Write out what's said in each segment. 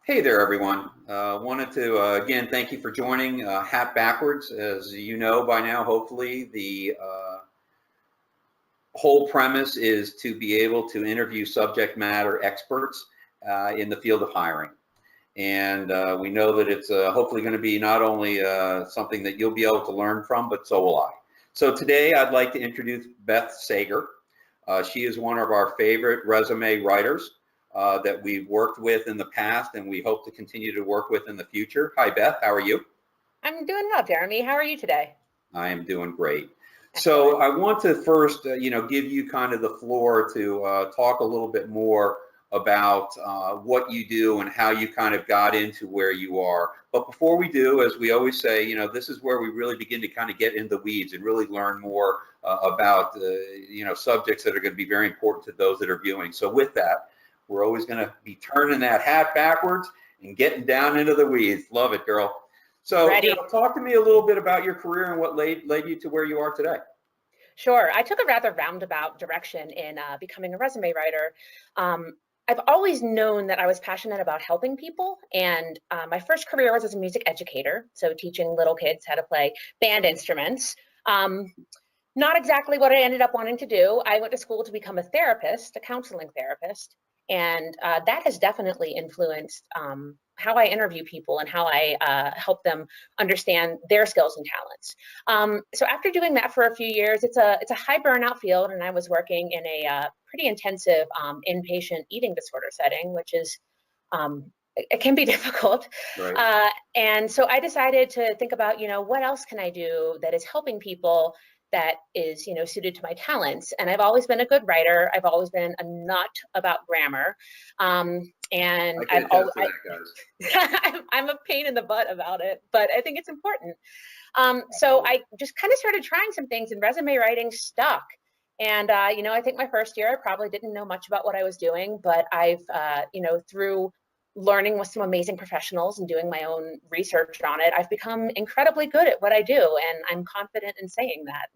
Hey there, everyone. Wanted to again thank you for joining Hat Backwards. As you know by now, hopefully, the whole premise is to be able to interview subject matter experts in the field of hiring. And we know that it's hopefully going to be not only something that you'll be able to learn from, but so will I. So today I'd like to introduce Beth Sager. She is one of our favorite resume writers that we've worked with in the past and we hope to continue to work with in the future. Hi, Beth. How are you? I'm doing well, Jeremy. How are you today? I am doing great. So Excellent. I want to first, give you kind of the floor to talk a little bit more about what you do and how you kind of got into where you are. But before we do, as we always say, this is where we really begin to kind of get in the weeds and really learn more about, subjects that are going to be very important to those that are viewing. So with that, we're always going to be turning that hat backwards and getting down into the weeds. Love it, girl. So, Ready? talk to me a little bit about your career and what led you to where you are today. Sure. I took a rather roundabout direction in becoming a resume writer. I've always known that I was passionate about helping people, and my first career was as a music educator, so teaching little kids how to play band instruments. Not exactly what I ended up wanting to do. I went to school to become a therapist, a counseling therapist, and that has definitely influenced how I interview people and how I help them understand their skills and talents. So after doing that for a few years, it's a high burnout field, and I was working in a pretty intensive inpatient eating disorder setting, which is it can be difficult. Right. And so I decided to think about, what else can I do that is helping people that is, suited to my talents. And I've always been a good writer. I've always been a nut about grammar. And I can attest to that, guys. I'm a pain in the butt about it, but I think it's important. So I just kind of started trying some things, and resume writing stuck. And, I think my first year, I probably didn't know much about what I was doing, but I've, through learning with some amazing professionals and doing my own research on it, I've become incredibly good at what I do. And I'm confident in saying that.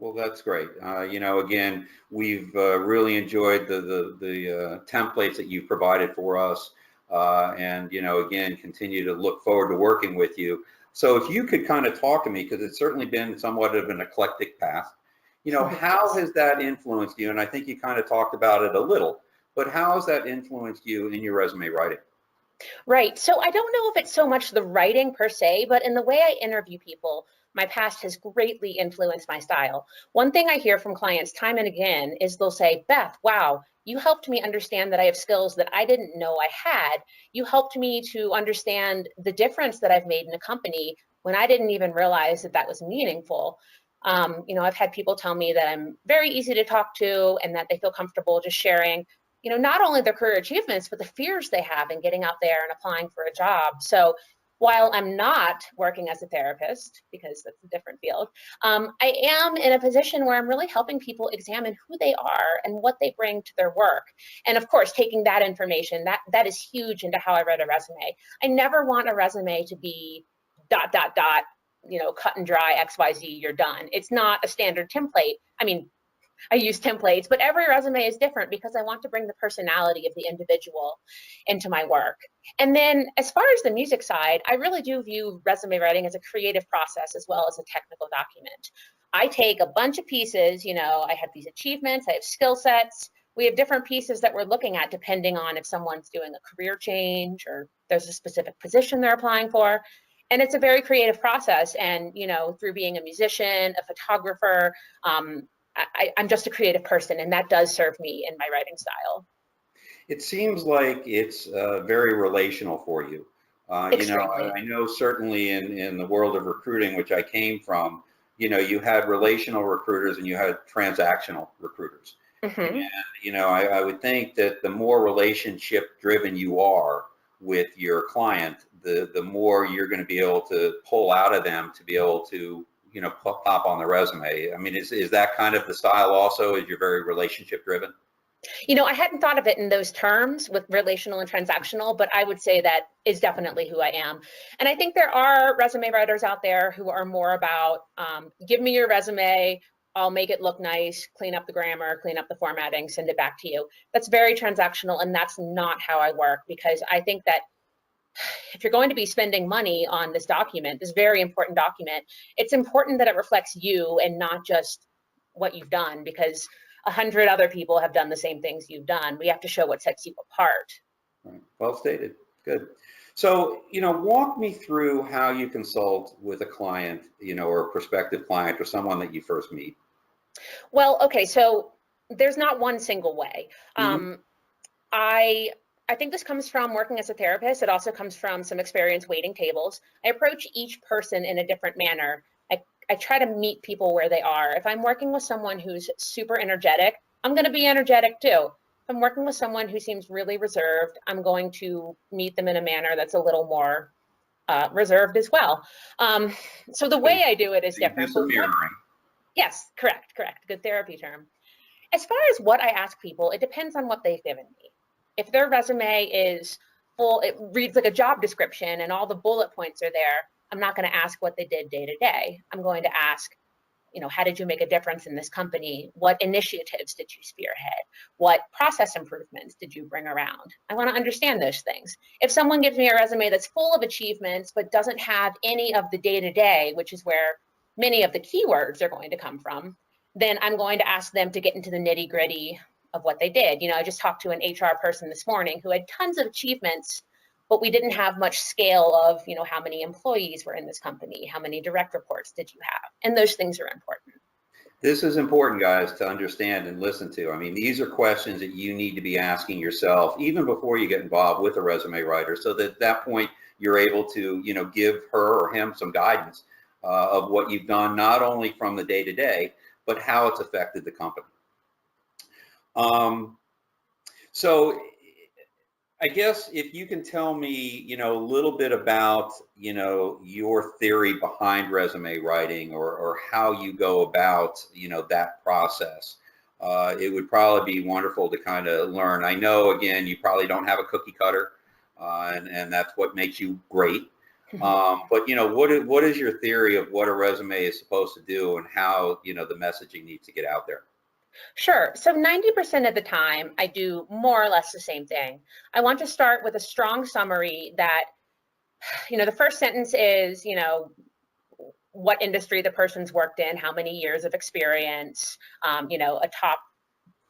Well, that's great. Again, we've really enjoyed the templates that you've provided for us, and again, continue to look forward to working with you. So, if you could kind of talk to me, because it's certainly been somewhat of an eclectic path. How has that influenced you? And I think you kind of talked about it a little, but how has that influenced you in your resume writing? Right. So I don't know if it's so much the writing per se, but in the way I interview people, my past has greatly influenced my style. One thing I hear from clients time and again is they'll say, Beth, wow, you helped me understand that I have skills that I didn't know I had. You helped me to understand the difference that I've made in a company when I didn't even realize that that was meaningful. I've had people tell me that I'm very easy to talk to and that they feel comfortable just sharing not only their career achievements, but the fears they have in getting out there and applying for a job. So while I'm not working as a therapist, because that's a different field, I am in a position where I'm really helping people examine who they are and what they bring to their work. And of course, taking that information, that is huge into how I write a resume. I never want a resume to be ... cut and dry, XYZ, you're done. It's not a standard template. I mean, I use templates, but every resume is different because I want to bring the personality of the individual into my work. And then as far as the music side, I really do view resume writing as a creative process as well as a technical document. I take a bunch of pieces, I have these achievements, I have skill sets. We have different pieces that we're looking at depending on if someone's doing a career change or there's a specific position they're applying for. And it's a very creative process. And, through being a musician, a photographer, I'm just a creative person, and that does serve me in my writing style. It seems like it's very relational for you. Extremely. I know certainly in the world of recruiting, which I came from, you had relational recruiters and you had transactional recruiters. And, Mm-hmm. I would think that the more relationship driven you are with your client, the more you're going to be able to pull out of them to be able to, pop on the resume. I mean, is that kind of the style also? Is you're very relationship driven? I hadn't thought of it in those terms with relational and transactional, but I would say that is definitely who I am. And I think there are resume writers out there who are more about, give me your resume, I'll make it look nice, clean up the grammar, clean up the formatting, send it back to you. That's very transactional, and that's not how I work, because I think that if you're going to be spending money on this document, this very important document, it's important that it reflects you and not just what you've done, because 100 other people have done the same things you've done. We have to show what sets you apart. Right. Well stated. Good. So, walk me through how you consult with a client, or a prospective client or someone that you first meet. Well, okay, so there's not one single way. I think this comes from working as a therapist. It also comes from some experience waiting tables. I approach each person in a different manner. I try to meet people where they are. If I'm working with someone who's super energetic, I'm going to be energetic too. If I'm working with someone who seems really reserved, I'm going to meet them in a manner that's a little more reserved as well. So the way I do it is different. Do some mirroring. Yes, correct. Good therapy term. As far as what I ask people, it depends on what they've given me. If their resume is full, it reads like a job description and all the bullet points are there, I'm not going to ask what they did day to day. I'm going to ask, how did you make a difference in this company? What initiatives did you spearhead? What process improvements did you bring around? I want to understand those things. If someone gives me a resume that's full of achievements but doesn't have any of the day to day, which is where many of the keywords are going to come from, then I'm going to ask them to get into the nitty gritty of what they did. I just talked to an HR person this morning who had tons of achievements, but we didn't have much scale of, how many employees were in this company, how many direct reports did you have? And those things are important. This is important, guys, to understand and listen to. I mean, these are questions that you need to be asking yourself even before you get involved with a resume writer, so that at that point you're able to, give her or him some guidance of what you've done, not only from the day-to-day, but how it's affected the company. So I guess if you can tell me, a little bit about, your theory behind resume writing, or how you go about, that process, it would probably be wonderful to kind of learn. I know, again, you probably don't have a cookie cutter, and that's what makes you great. But, what is your theory of what a resume is supposed to do, and how, the messaging needs to get out there? Sure. So 90% of the time, I do more or less the same thing. I want to start with a strong summary that, the first sentence is, what industry the person's worked in, how many years of experience, a top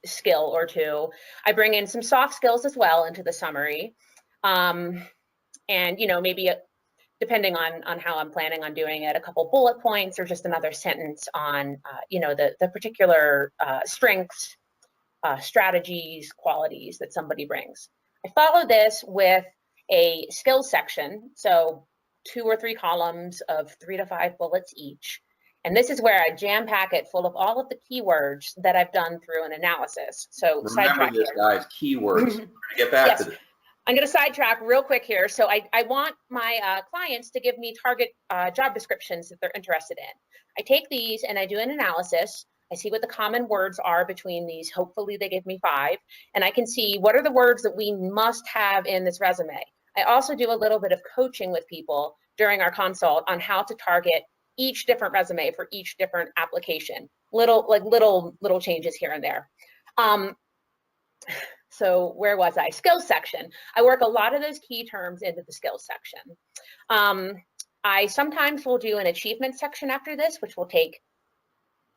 skill or two. I bring in some soft skills as well into the summary. And, maybe depending on how I'm planning on doing it, a couple bullet points or just another sentence on, the particular strengths, strategies, qualities that somebody brings. I follow this with a skills section, so 2 or 3 columns of 3 to 5 bullets each. And this is where I jam pack it full of all of the keywords that I've done through an analysis. So remember this, guys, keywords. We're gonna get back to this. I'm going to sidetrack real quick here. So I want my clients to give me target job descriptions that they're interested in. I take these and I do an analysis. I see what the common words are between these. Hopefully they give me 5. And I can see what are the words that we must have in this resume. I also do a little bit of coaching with people during our consult on how to target each different resume for each different application. Little changes here and there. So where was I? Skills section. I work a lot of those key terms into the skills section. I sometimes will do an achievement section after this, which will take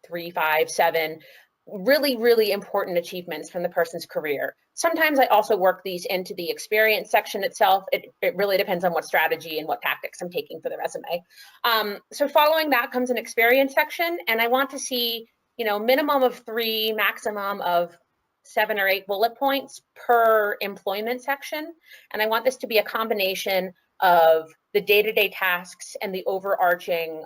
3, 5, 7 really, really important achievements from the person's career. Sometimes I also work these into the experience section itself. It really depends on what strategy and what tactics I'm taking for the resume. So following that comes an experience section, and I want to see, minimum of 3, maximum of 7 or 8 bullet points per employment section. And I want this to be a combination of the day-to-day tasks and the overarching,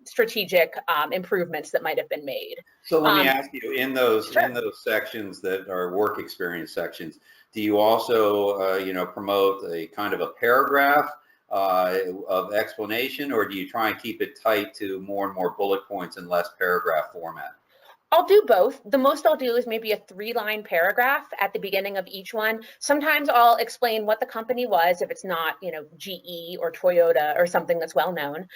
strategic improvements that might have been made. So let me ask you, in those sections that are work experience sections, do you also, promote a kind of a paragraph of explanation, or do you try and keep it tight to more and more bullet points and less paragraph format? I'll do both. The most I'll do is maybe a 3-line paragraph at the beginning of each one. Sometimes I'll explain what the company was, if it's not, GE or Toyota or something that's well known.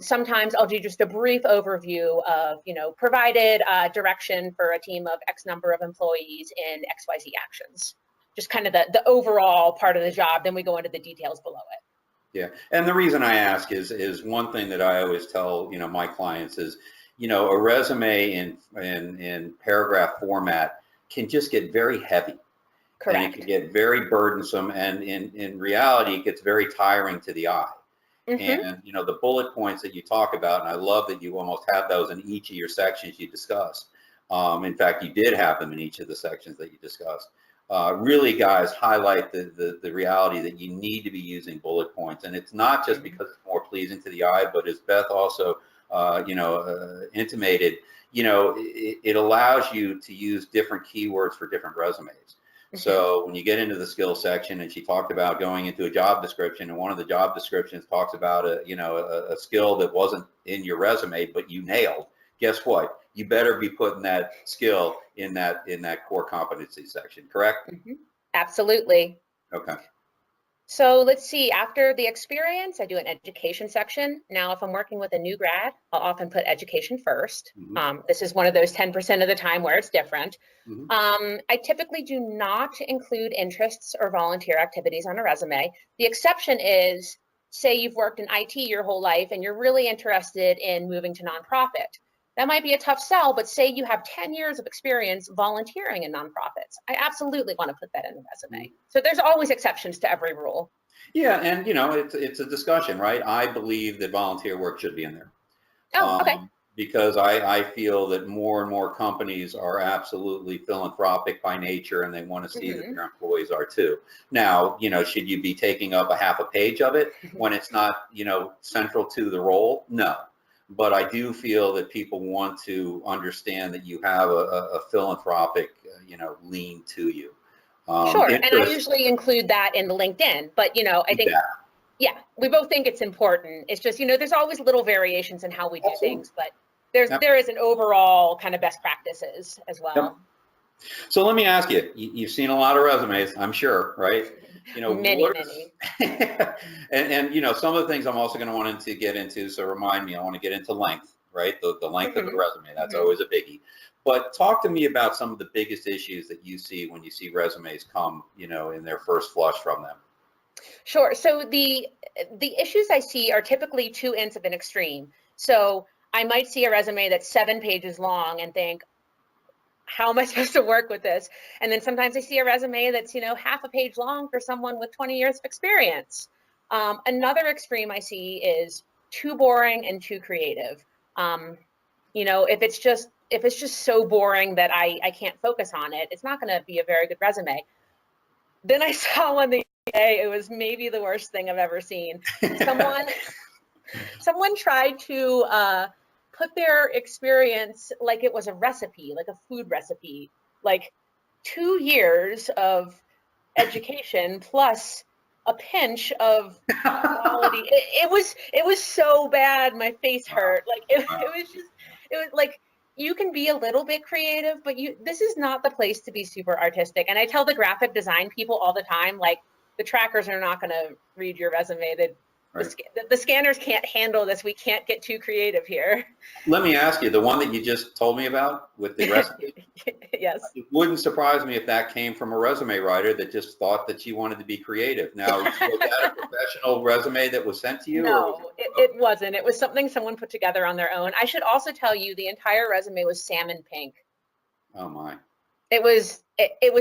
Sometimes I'll do just a brief overview of, provided direction for a team of X number of employees in XYZ actions. Just kind of the overall part of the job. Then we go into the details below it. Yeah, and the reason I ask is one thing that I always tell my clients is, a resume in paragraph format can just get very heavy. Correct. And it can get very burdensome, and in reality, it gets very tiring to the eye. Mm-hmm. And the bullet points that you talk about, and I love that you almost have those in each of your sections you discussed. In fact, you did have them in each of the sections that you discussed. Really, guys, highlight the reality that you need to be using bullet points, and it's not just because it's more pleasing to the eye, but as Beth also intimated, it allows you to use different keywords for different resumes. Mm-hmm. So when you get into the skills section, and she talked about going into a job description, and one of the job descriptions talks about a skill that wasn't in your resume but you nailed. Guess what? You better be putting that skill in that core competency section, correct? Mm-hmm. Absolutely. Okay. So let's see, after the experience, I do an education section. Now, if I'm working with a new grad, I'll often put education first. Mm-hmm. This is one of those 10% of the time where it's different. Mm-hmm. I typically do not include interests or volunteer activities on a resume. The exception is, say you've worked in IT your whole life and you're really interested in moving to nonprofit. That might be a tough sell, but say you have 10 years of experience volunteering in nonprofits. I absolutely want to put that in the resume. So there's always exceptions to every rule. Yeah, and it's a discussion, right? I believe that volunteer work should be in there. Oh, okay. Because I feel that more and more companies are absolutely philanthropic by nature, and they want to see that their employees are too. Now, should you be taking up a half a page of it when it's not, central to the role? No. But I do feel that people want to understand that you have a philanthropic, lean to you. Sure, and I usually include that in the LinkedIn, but I think, yeah, we both think it's important. It's just, there's always little variations in how we do things, but there is an overall kind of best practices as well. Yep. So let me ask you, you've seen a lot of resumes, I'm sure, right? Many. and some of the things I'm also going to want to get into, so remind me, I want to get into length, right? The length of the resume, that's always a biggie. But talk to me about some of the biggest issues that you see when you see resumes come, in their first flush from them. Sure. So the issues I see are typically two ends of an extreme. So I might see a resume that's 7 pages long and think, how am I supposed to work with this? And then sometimes I see a resume that's, half a page long for someone with 20 years of experience. Another extreme I see is too boring and too creative. If it's just so boring that I can't focus on it, it's not going to be a very good resume. Then I saw one the other day, it was maybe the worst thing I've ever seen. Someone tried to put their experience like it was a recipe, like a food recipe, like 2 years of education plus a pinch of quality. It was so bad, my face hurt. Like it was like, you can be a little bit creative, but this is not the place to be super artistic. And I tell the graphic design people all the time, like, the trackers are not going to read your resume. The scanners can't handle this. We can't get too creative here. Let me ask you, the one that you just told me about with the recipe. Yes. It wouldn't surprise me if that came from a resume writer that just thought that she wanted to be creative. Now, was that a professional resume that was sent to you? No, it wasn't. It was something someone put together on their own. I should also tell you, the entire resume was salmon pink. Oh my. It was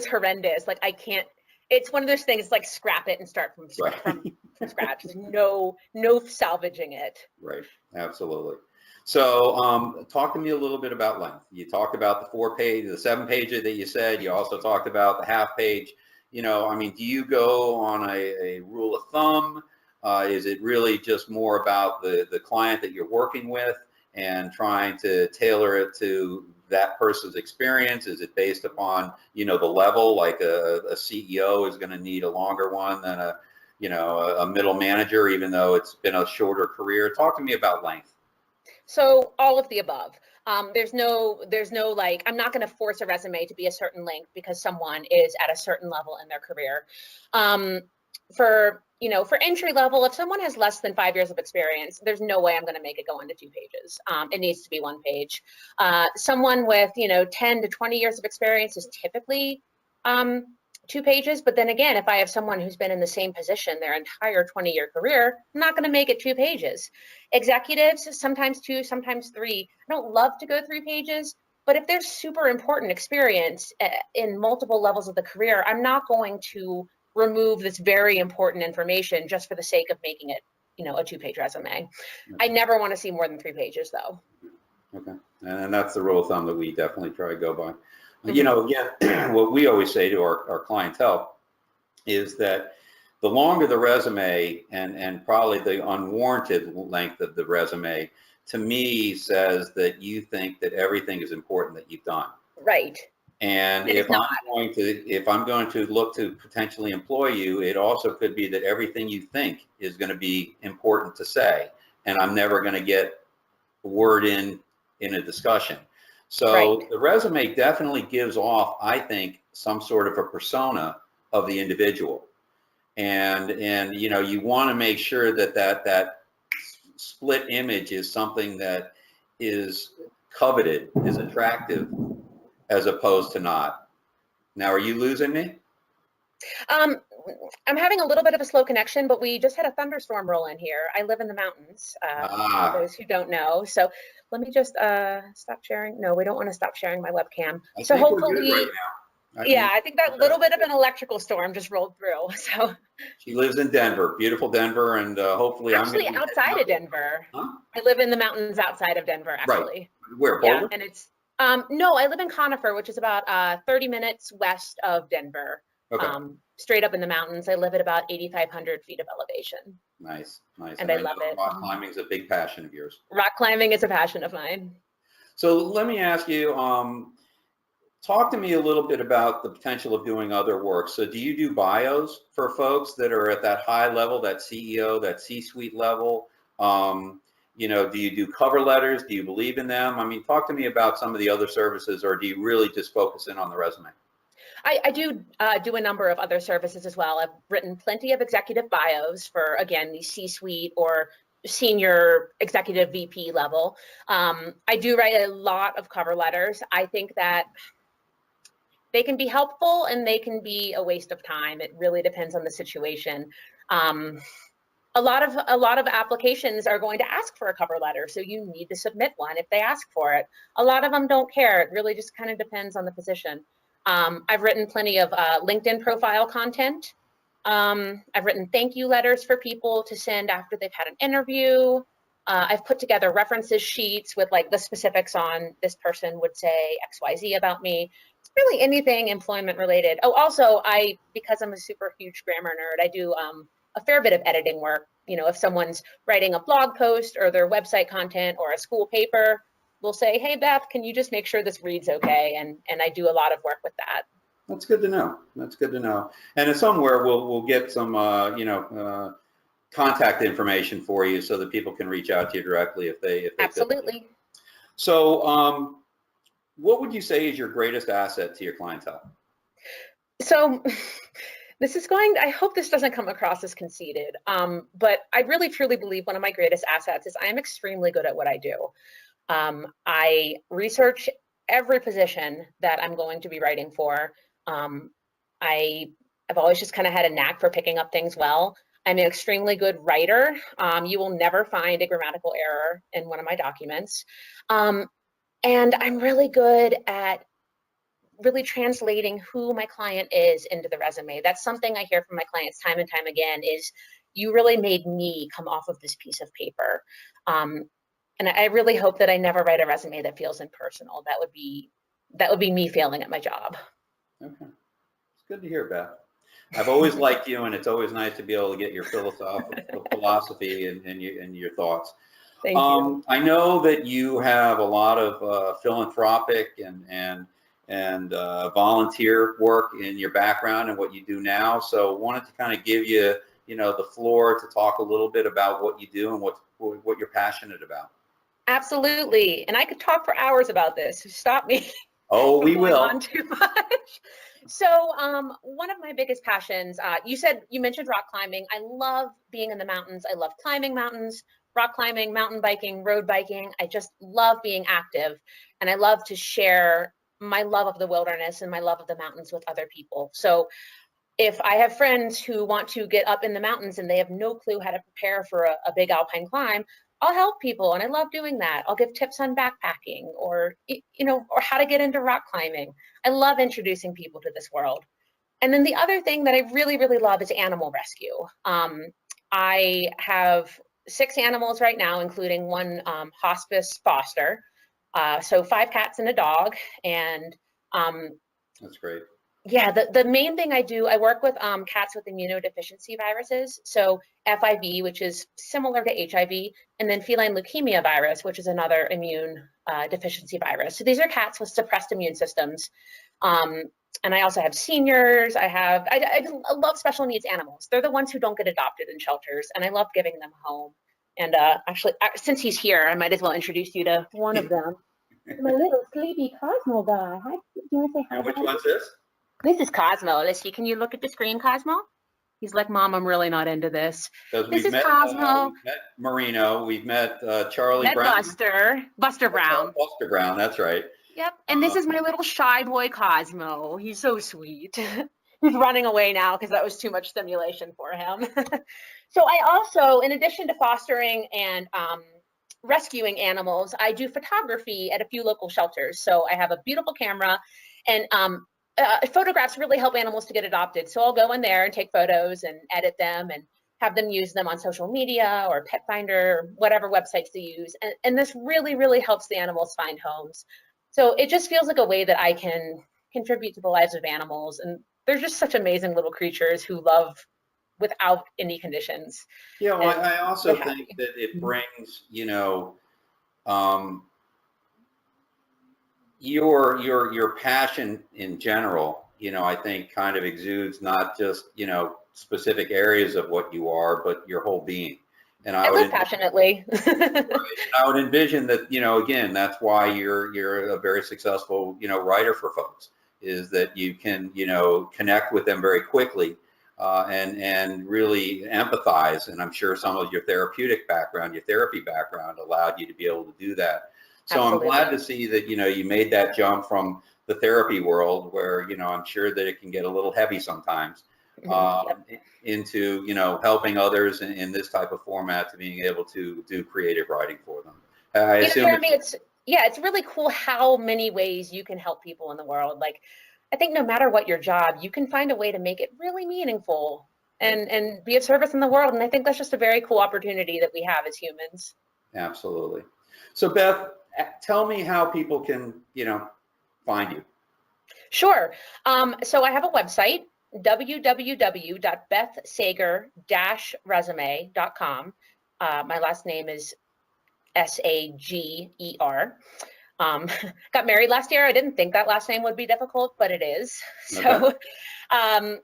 horrendous. Like, I can't. It's one of those things, like, scrap it and start from scratch. There's no salvaging it. Right, absolutely. So talk to me a little bit about length. You talked about the 7 pager that you said. You also talked about the half page. Do you go on a rule of thumb? Is it really just more about the client that you're working with and trying to tailor it to that person's experience? Is it based upon, the level, like a CEO is going to need a longer one than a middle manager, even though it's been a shorter career? Talk to me about length. So all of the above. There's no like, I'm not going to force a resume to be a certain length because someone is at a certain level in their career. For entry level, if someone has less than 5 years of experience, there's no way I'm going to make it go into 2 pages. It needs to be 1 page. Someone with 10 to 20 years of experience is typically 2 pages. But then again, if I have someone who's been in the same position their entire 20-year career, I'm not going to make it 2 pages. Executives, sometimes 2, sometimes 3. I don't love to go 3 pages, but if there's super important experience in multiple levels of the career, I'm not going to remove this very important information just for the sake of making it, a 2-page resume. I never want to see more than 3 pages though. Okay. And that's the rule of thumb that we definitely try to go by. Again, what we always say to our clientele is that the longer the resume and probably the unwarranted length of the resume, to me, says that you think that everything is important that you've done. Right. And if I'm going to look to potentially employ you, it also could be that everything you think is going to be important to say, and I'm never going to get a word in a discussion. So right. The resume definitely gives off, I think, some sort of a persona of the individual, and you want to make sure that split image is something that is coveted, is attractive, as opposed to not. Now, are you losing me? I'm having a little bit of a slow connection, but we just had a thunderstorm roll in here. I live in the mountains, for those who don't know. So let me just stop sharing. No, we don't want to stop sharing my webcam. So hopefully, we're good right now. I think that little bit of an electrical storm just rolled through. So she lives in Denver, beautiful Denver, and hopefully actually outside of Denver. Huh? I live in the mountains outside of Denver, actually. Right. Where? Boulder? Yeah, and it's no, I live in Conifer, which is about 30 minutes west of Denver. Okay. Straight up in the mountains. I live at about 8,500 feet of elevation. Nice. And I love it. Rock climbing is a big passion of yours. Rock climbing is a passion of mine. So let me ask you, talk to me a little bit about the potential of doing other work. So do you do bios for folks that are at that high level, that CEO, that C-suite level? Do you do cover letters? Do you believe in them? I mean, talk to me about some of the other services, or do you really just focus in on the resume? I do a number of other services as well. I've written plenty of executive bios for, again, the C-suite or senior executive VP level. I do write a lot of cover letters. I think that they can be helpful and they can be a waste of time. It really depends on the situation. A lot of applications are going to ask for a cover letter, so you need to submit one if they ask for it. A lot of them don't care. It really just kind of depends on the position. I've written plenty of LinkedIn profile content. I've written thank you letters for people to send after they've had an interview. I've put together references sheets with like the specifics on this person would say XYZ about me. It's really anything employment related. Oh, also because I'm a super huge grammar nerd, I do a fair bit of editing work. If someone's writing a blog post or their website content or a school paper, we'll say, hey, Beth, can you just make sure this reads okay? And I do a lot of work with that. That's good to know. That's good to know. And somewhere we'll get some, contact information for you so that people can reach out to you directly if they Absolutely. So what would you say is your greatest asset to your clientele? So I hope this doesn't come across as conceited, but I really truly believe one of my greatest assets is I am extremely good at what I do. I research every position that I'm going to be writing for. I've always just kind of had a knack for picking up things well. I'm an extremely good writer. You will never find a grammatical error in one of my documents. And I'm really good at really translating who my client is into the resume. That's something I hear from my clients time and time again is, you really made me come off of this piece of paper. And I really hope that I never write a resume that feels impersonal. That would be me failing at my job. Okay. It's good to hear, Beth. I've always liked you, and it's always nice to be able to get your philosophy and your thoughts. Thank you. I know that you have a lot of philanthropic and volunteer work in your background and what you do now. So wanted to kind of give you, the floor to talk a little bit about what you do and what you're passionate about. Absolutely. And I could talk for hours about this. So stop me Oh, from we going will. on too much. So one of my biggest passions, you mentioned rock climbing. I love being in the mountains. I love climbing mountains, rock climbing, mountain biking, road biking. I just love being active. And I love to share my love of the wilderness and my love of the mountains with other people. So if I have friends who want to get up in the mountains and they have no clue how to prepare for a big alpine climb, I'll help people, and I love doing that. I'll give tips on backpacking or or how to get into rock climbing. I love introducing people to this world. And then the other thing that I really, really love is animal rescue. I have 6 animals right now, including one hospice foster. So 5 cats and a dog. And That's great. yeah, the main thing I do, I work with cats with immunodeficiency viruses. So FIV, which is similar to HIV, and then feline leukemia virus, which is another immune deficiency virus. So these are cats with suppressed immune systems. And I also have seniors. I love special needs animals. They're the ones who don't get adopted in shelters, and I love giving them a home. And actually, since he's here, I might as well introduce you to one of them. My little sleepy Cosmo guy. Hi, do you want to say hi? And which one's this? This is Cosmo. Let's see. Can you look at the screen, Cosmo? He's like, Mom, I'm really not into this. Because This is Cosmo. we've met Marino, we've met Charlie Met Brown. Buster Brown. Buster Brown, that's right. Yep. And this is my little shy boy, Cosmo. He's so sweet. He's running away now because that was too much stimulation for him. So I also, in addition to fostering and rescuing animals, I do photography at a few local shelters. So I have a beautiful camera, and photographs really help animals to get adopted. So I'll go in there and take photos and edit them and have them use them on social media or Pet Finder, or whatever websites they use. And this really, really helps the animals find homes. So it just feels like a way that I can contribute to the lives of animals. And they're just such amazing little creatures who love without any conditions. Yeah, well, I also they're think happy. that it brings, um, your passion in general, I think kind of exudes not just, specific areas of what you are, but your whole being. And I live passionately. I would envision that, again, that's why you're a very successful, writer for folks, is that you can, connect with them very quickly, and really empathize. And I'm sure some of your therapeutic background, your therapy background allowed you to be able to do that. So Absolutely. I'm glad to see that, you made that jump from the therapy world where, I'm sure that it can get a little heavy sometimes, Yep. into, helping others in this type of format to being able to do creative writing for them. I assume Jeremy, it's really cool how many ways you can help people in the world. Like, I think no matter what your job, you can find a way to make it really meaningful and be of service in the world. And I think that's just a very cool opportunity that we have as humans. Absolutely. So Beth, tell me how people can, find you. Sure. So I have a website, www.bethsager-resume.com. My last name is Sager. Got married last year. I didn't think that last name would be difficult, but it is. So I'm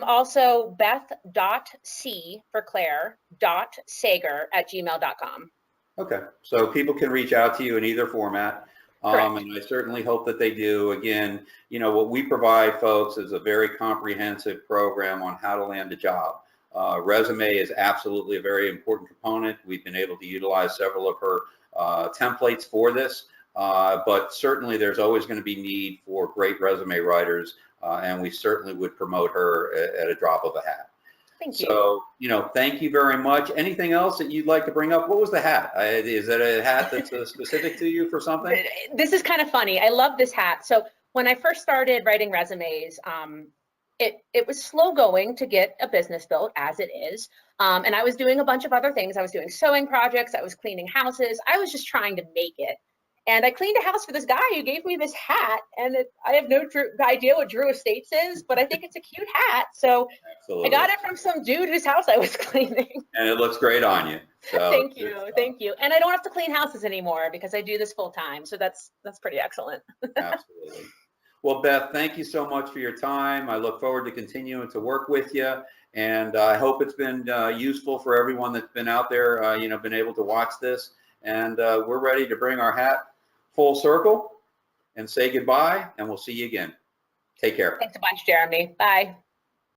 also Beth.C for Claire .sager@gmail.com. Okay. So people can reach out to you in either format. And I certainly hope that they do. Again, what we provide folks is a very comprehensive program on how to land a job. Resume is absolutely a very important component. We've been able to utilize several of her templates for this, but certainly there's always going to be need for great resume writers, and we certainly would promote her at a drop of a hat. Thank you. So, thank you very much. Anything else that you'd like to bring up? What was the hat? Is that a hat that's specific to you for something? This is kind of funny. I love this hat. So when I first started writing resumes, it was slow going to get a business built, as it is. And I was doing a bunch of other things. I was doing sewing projects. I was cleaning houses. I was just trying to make it. And I cleaned a house for this guy who gave me this hat. And I have no idea what Drew Estates is, but I think it's a cute hat. So Absolutely. I got it from some dude whose house I was cleaning. And it looks great on you. So Thank you. Thank you. And I don't have to clean houses anymore because I do this full time. So that's pretty excellent. Absolutely. Well, Beth, thank you so much for your time. I look forward to continuing to work with you. And I hope it's been useful for everyone that's been out there, been able to watch this. and we're ready to bring our hat full circle and say goodbye, and we'll see you again. Take care. Thanks a bunch, Jeremy. Bye.